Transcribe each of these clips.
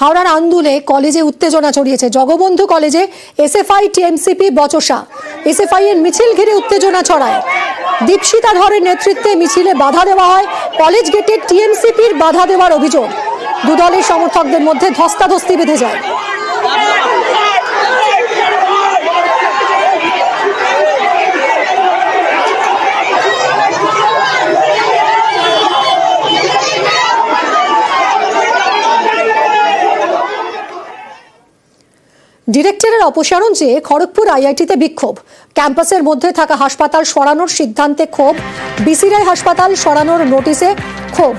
হাওড়ার আন্দুলে কলেজে উত্তেজনা ছড়িয়েছে। জগবন্ধু কলেজে এসএফআই টিএমসিপি বচসা। এসএফআই এর মিছিল ঘিরে উত্তেজনা ছড়ায়। দীপশিতা ধরের নেতৃত্বে মিছিলে বাধা দেওয়া হয়। কলেজ গেটে টিএমসিপির বাধা দেওয়ার অভিযোগ। দুদলের সমর্থকদের মধ্যে ধস্তাধস্তি বেঁধে যায়। ডিরেক্টরের অপসারণ চেয়ে খড়গপুর আইআইটিতে বিক্ষোভ। ক্যাম্পাসের মধ্যে থাকা হাসপাতাল সরানোর সিদ্ধান্তে ক্ষোভ। বিসিরাই হাসপাতাল সরানোর নোটিশে ক্ষোভ।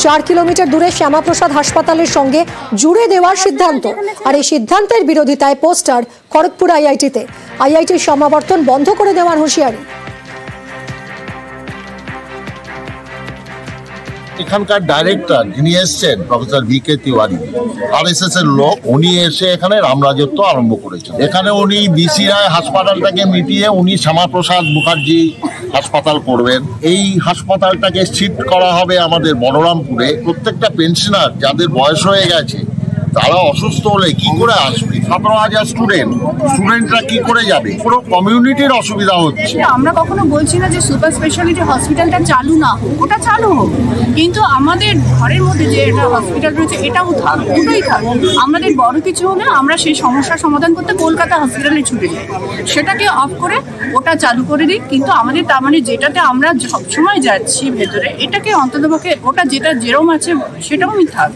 4 কিলোমিটার দূরে শ্যামাপ্রসাদ হাসপাতালের সঙ্গে জুড়ে দেওয়ার সিদ্ধান্ত। আর এই সিদ্ধান্তের বিরোধিতায় পোস্টার খড়গপুর আইআইটিতে। আইআইটির সমাবর্তন বন্ধ করে দেওয়ার হুঁশিয়ারি। এখানকার ডাইরেক্টর যিনি এসছেন প্রফেসর VK তিওয়ারি, RSS এর লোক, উনি এসে এখানে রামরাজত্ব আরম্ভ করেছেন। এখানে উনি বিসিআই হাসপাতালটাকে মিটিয়ে উনি শ্যামাপ্রসাদ মুখার্জি হাসপাতাল করবেন। এই হাসপাতালটাকে শিফট করা হবে আমাদের বলরামপুরে। প্রত্যেকটা পেনশনার যাদের বয়স হয়ে গেছে তারা অসুস্থ হলে কি করে আসবে? 17,000 স্টুডেন্টরা কি করে যাবে? পুরো কমিউনিটির অসুবিধা হচ্ছে। আমরা কখনো বলছি না যে সুপার স্পেশালিটি হসপিটালটা চালু না হোক, ওটা চালু হোক, কিন্তু আমাদের ঘরের মধ্যে যে একটা হসপিটাল রয়েছে এটাও থাক, দুটোই থাক। আমাদের বড় কিছু হলে আমরা সেই সমস্যার সমাধান করতে কলকাতা হসপিটালে ছুটে যাই, সেটাকে অফ করে ওটা চালু করে দিই। কিন্তু আমাদের তার মানে যেটাতে আমরা সবসময় যাচ্ছি ভেতরে, এটাকে অন্ততপক্ষে ওটা যেটা যেরম আছে সেটাও থাক।